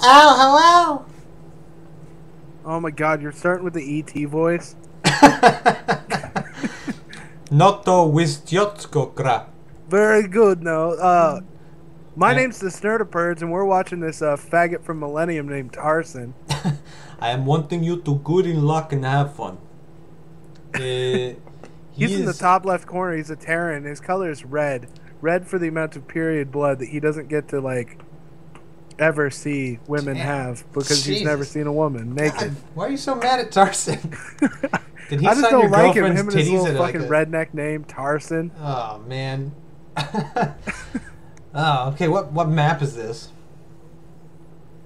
Oh, hello. Oh my god, you're starting with the E.T. voice? Noto Wistjotskokra. Very good, no. My name's the Snerdipurds, and we're watching this faggot from Millennium named Tarson. I am wanting you to good in luck and have fun. He's in the top left corner. He's a Terran. His color is red. Red for the amount of period blood that he doesn't get to, like, ever see women have because he's never seen a woman naked. God, why are you so mad at Tarson? Did he I just sign don't your like him. girlfriend's Him and his titties little at fucking like redneck name, Tarson. Oh, man. Oh, okay. What map is this?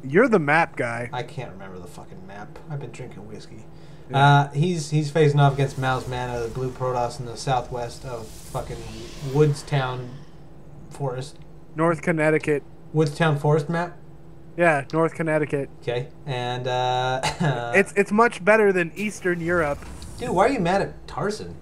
You're the map guy. I can't remember the fucking map. I've been drinking whiskey. Yeah. He's facing off against mouzMana, the blue Protoss in the southwest of fucking Woodstown Forest. North Connecticut. Woodstown Forest map? Yeah, North Connecticut. Okay. And it's much better than Eastern Europe. Dude, why are you mad at Tarson?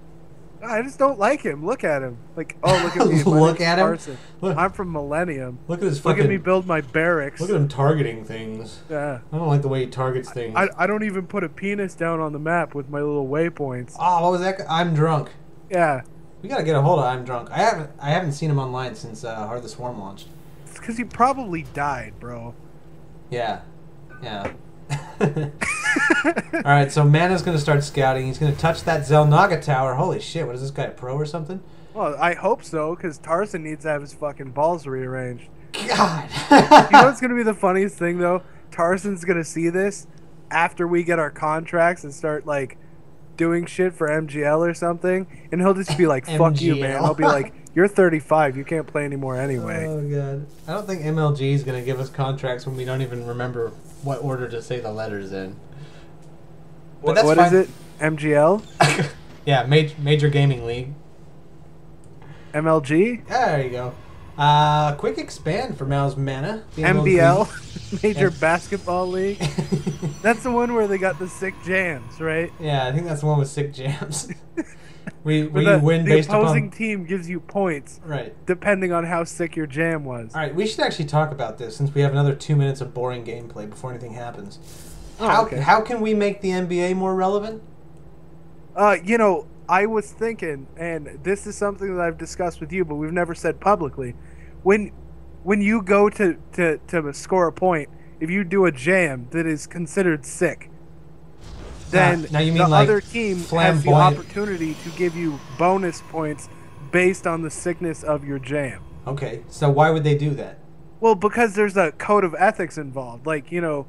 I just don't like him. Look at him. Like, oh, look at me. Look at him. Tarson. Look. I'm from Millennium. Look at his fucking... Look at me build my barracks. Look at him targeting things. Yeah. I don't like the way he targets things. I don't even put a penis down on the map with my little waypoints. Oh, what was that? I'm drunk. Yeah. We gotta get a hold of I'm drunk. I haven't seen him online since Heart of the Swarm launched. It's because he probably died, bro. Yeah. Yeah. Alright, so Mana's going to start scouting. He's going to touch that Zelnaga tower. Holy shit, what is this guy, a pro or something? Well, I hope so, because Tarson needs to have his fucking balls rearranged. God! You know what's going to be the funniest thing, though? Tarson's going to see this after we get our contracts and start, like, doing shit for MGL or something, and he'll just be like, fuck you, man. I'll be like, you're 35, you can't play anymore anyway. Oh, God. I don't think MLG is going to give us contracts when we don't even remember what order to say the letters in. But what is it? MGL? Yeah, Major Gaming League. MLG? There you go. Quick expand for mouzMana. MBL? Major Basketball League? That's the one where they got the sick jams, right? Yeah, I think that's the one with sick jams. we win based upon... The opposing team gives you points. Right. Depending on how sick your jam was. Alright, we should actually talk about this since we have another 2 minutes of boring gameplay before anything happens. How can we make the NBA more relevant? You know, I was thinking, and this is something that I've discussed with you, but we've never said publicly. When you go to score a point, if you do a jam that is considered sick, then now you mean the like other team has the opportunity to give you bonus points based on the sickness of your jam. Okay, so why would they do that? Well, because there's a code of ethics involved. Like, you know,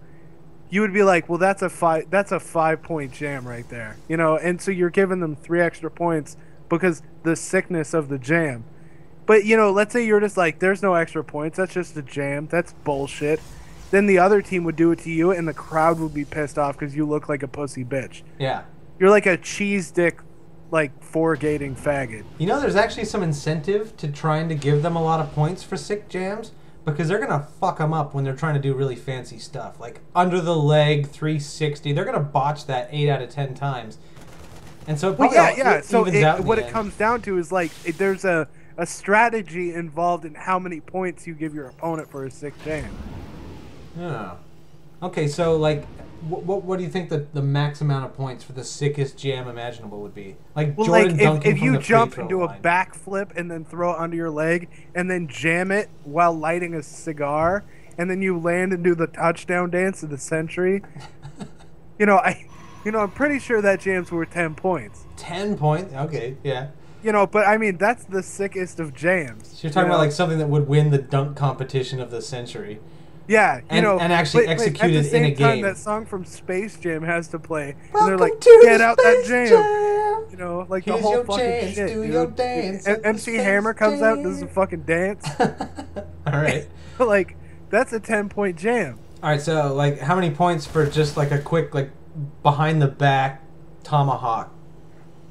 you would be like, well, that's a 5-point jam right there, you know, and so you're giving them 3 extra points because the sickness of the jam. But, you know, let's say you're just like, there's no extra points, that's just a jam, that's bullshit. Then the other team would do it to you, and the crowd would be pissed off because you look like a pussy bitch. Yeah. You're like a cheese dick, like, four-gating faggot. You know, there's actually some incentive to trying to give them a lot of points for sick jams. Because they're going to fuck them up when they're trying to do really fancy stuff. Like, under the leg, 360. They're going to botch that 8 out of 10 times. And so it probably So what it comes down to is, like, there's a strategy involved in how many points you give your opponent for a sick jam. Yeah. Okay, so, like, what do you think the max amount of points for the sickest jam imaginable would be? Like, well, Jordan like dunking if you from the jump free into throw a line. backflip and then throw it under your leg and then jam it while lighting a cigar and then you land and do the touchdown dance of the century. I'm pretty sure that jam's worth 10 points. 10 points? Okay, yeah. You know, but I mean, that's the sickest of jams. So you're talking about like something that would win the dunk competition of the century. Yeah, and actually execute it in a game. At the same time, that song from Space Jam has to play, Welcome and they're like, to "Get the out that Space jam!" You know, like Here's the whole your fucking chance, shit. do Dude. your dance at the MC Space Hammer comes out, and does a Jam. fucking dance. All right. Like, that's a 10-point jam. All right. So, like, how many points for just like a quick, like, behind the back tomahawk?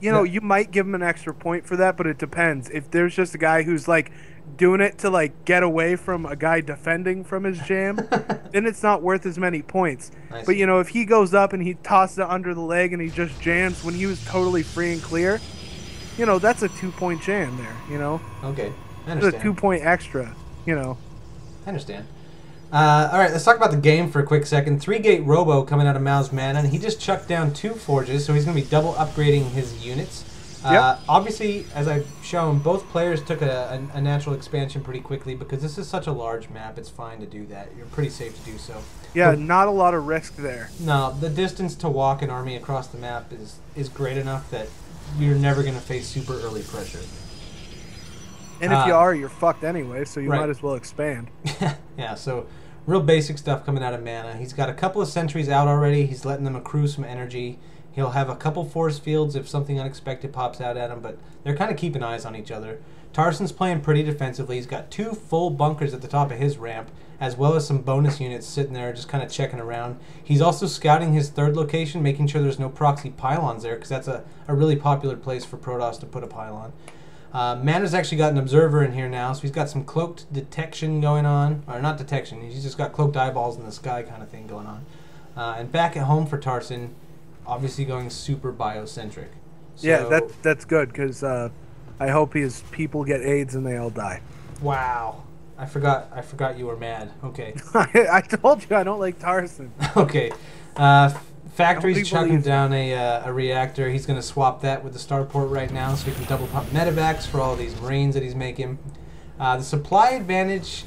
You know, you might give him an extra point for that, but it depends. If there's just a guy who's like doing it to like get away from a guy defending from his jam, then it's not worth as many points. But you know, if he goes up and he tosses it under the leg and he just jams when he was totally free and clear, you know, that's a 2-point jam there, you know? Okay, I understand. It's a 2-point extra, you know? I understand. All right, let's talk about the game for a quick second. 3-gate Robo coming out of mouzMana, and he just chucked down 2 forges, so he's going to be double upgrading his units. Yep. Obviously, as I've shown, both players took a natural expansion pretty quickly because this is such a large map. It's fine to do that. You're pretty safe to do so. Yeah, But not a lot of risk there. no, the distance to walk an army across the map is great enough that you're never going to face super early pressure. And if you are, you're fucked anyway, so you right. might as well expand. Yeah, so real basic stuff coming out of Mana. He's got a couple of sentries out already. He's letting them accrue some energy. He'll have a couple force fields if something unexpected pops out at him, but they're kind of keeping eyes on each other. Tarson's playing pretty defensively. He's got 2 full bunkers at the top of his ramp, as well as some bonus units sitting there just kind of checking around. He's also scouting his 3rd location, making sure there's no proxy pylons there, because that's a really popular place for Protoss to put a pylon. Mana's actually got an observer in here now, so he's got some cloaked detection going on. Or not detection, he's just got cloaked eyeballs in the sky kind of thing going on. And back at home for Tarson, obviously going super biocentric. So, Yeah, that's good, because I hope his people get AIDS and they all die. Wow. I forgot you were mad. Okay. I told you I don't like Tarson. Okay. Factory's chucking down a reactor. He's going to swap that with the starport right now so he can double pump medevacs for all these Marines that he's making. The supply advantage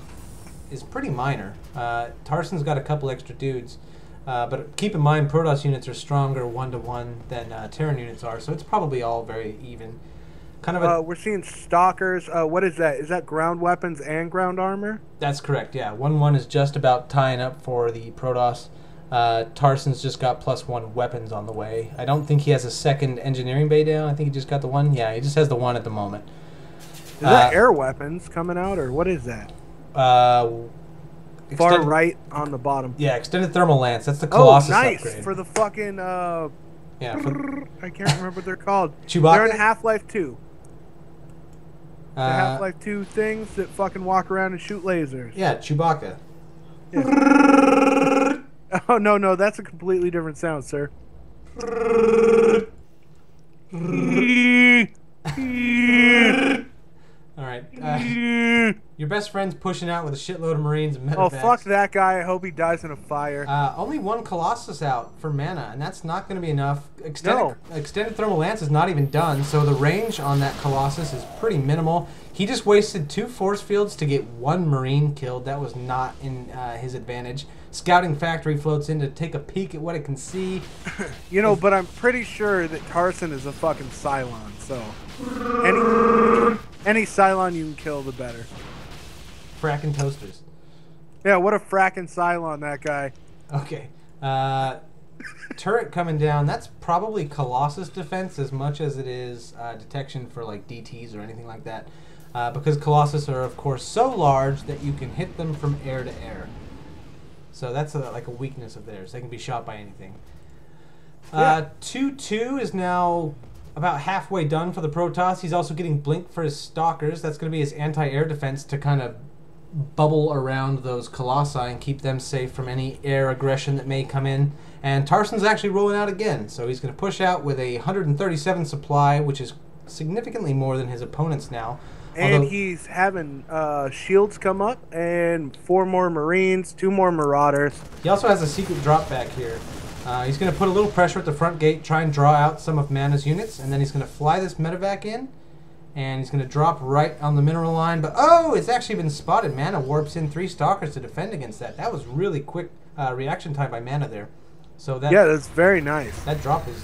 is pretty minor. Tarson's got a couple extra dudes. But keep in mind, Protoss units are stronger 1-to-1 than Terran units are, so it's probably all very even. Kind of we're seeing stalkers. What is that? Is that ground weapons and ground armor? That's correct, yeah. 1-1 is just about tying up for the Protoss. Tarson's just got +1 weapons on the way. I don't think he has a 2nd engineering bay down. I think he just got the 1. Yeah, he just has the 1 at the moment. Is that air weapons coming out, or what is that? Far right on the bottom. Yeah, extended thermal lance. That's the Colossus nice upgrade. for the fucking. Yeah, I can't remember what they're called. Chewbacca? They're in Half-Life 2. The Half-Life 2 things that fucking walk around and shoot lasers. Yeah, Chewbacca. Yeah. Oh no, that's a completely different sound, sir. All right. Your best friend's pushing out with a shitload of Marines and medevacs. Oh, fuck that guy. I hope he dies in a fire. Only 1 Colossus out for mana, and that's not going to be enough. Extended Thermal Lance is not even done, so the range on that Colossus is pretty minimal. He just wasted 2 force fields to get 1 Marine killed. That was not in his advantage. Scouting Factory floats in to take a peek at what it can see. You know, but I'm pretty sure that Tarson is a fucking Cylon, so any Cylon you can kill, the better. Fracking toasters. Yeah, what a fracking Cylon, that guy. Okay. Turret coming down. That's probably Colossus defense as much as it is detection for like DTs or anything like that. Because Colossus are, of course, so large that you can hit them from air to air. So that's like a weakness of theirs. They can be shot by anything. 2-2 is now about halfway done for the Protoss. He's also getting Blink for his Stalkers. That's going to be his anti-air defense to kind of bubble around those Colossi and keep them safe from any air aggression that may come in. And Tarson's actually rolling out again. So he's going to push out with a 137 supply, which is significantly more than his opponents now. And he's having shields come up, and 4 more Marines, 2 more Marauders. He also has a secret drop back here. He's going to put a little pressure at the front gate, try and draw out some of Mana's units, and then he's going to fly this medevac in, and he's going to drop right on the mineral line. But, oh, it's actually been spotted. Mana warps in 3 Stalkers to defend against that. That was really quick reaction time by Mana there. So that, yeah, that's very nice. That drop is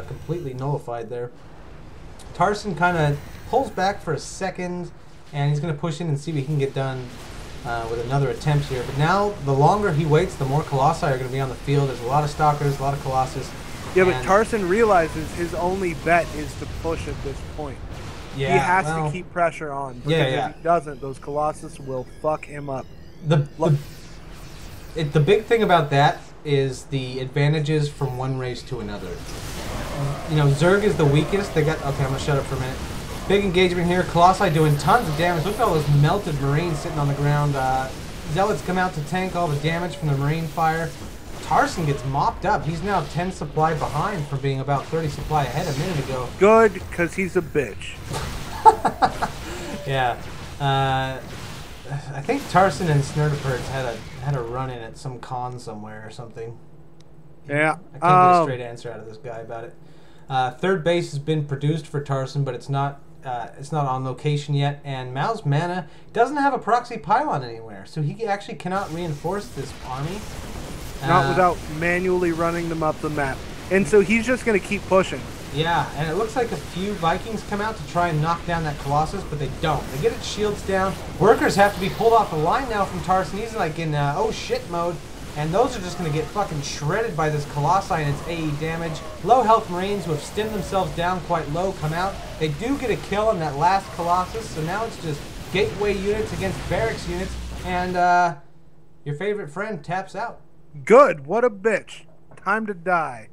completely nullified there. Tarson kind of pulls back for a second, and he's going to push in and see what he can get done with another attempt here. But now, the longer he waits, the more Colossi are going to be on the field. There's a lot of Stalkers, a lot of Colossus. Yeah, but Tarson realizes his only bet is to push at this point. Yeah, he has to keep pressure on. Because if he doesn't, those Colossus will fuck him up. The big thing about that is the advantages from one race to another. You know, Zerg is the weakest. They got... Okay, I'm going to shut up for a minute. Big engagement here. Colossi doing tons of damage. Look at all those melted Marines sitting on the ground. Zealots come out to tank all the damage from the Marine fire. Tarson gets mopped up. He's now 10 supply behind from being about 30 supply ahead a minute ago. Good, because he's a bitch. Yeah. I think Tarson and Snurderperds had a run-in at some con somewhere or something. Yeah. I can't get a straight answer out of this guy about it. Third base has been produced for Tarson, but it's not on location yet. And mouzMana doesn't have a proxy pylon anywhere, so he actually cannot reinforce this army. Not without manually running them up the map. And so he's just going to keep pushing. Yeah, and it looks like a few Vikings come out to try and knock down that Colossus, but they don't. They get its shields down. Workers have to be pulled off the line now from Tarson. He's like in oh shit mode. And those are just going to get fucking shredded by this Colossi and its AE damage. Low health Marines who have stimmed themselves down quite low come out. They do get a kill on that last Colossus, so now it's just gateway units against barracks units. And your favorite friend taps out. Good. What a bitch. Time to die.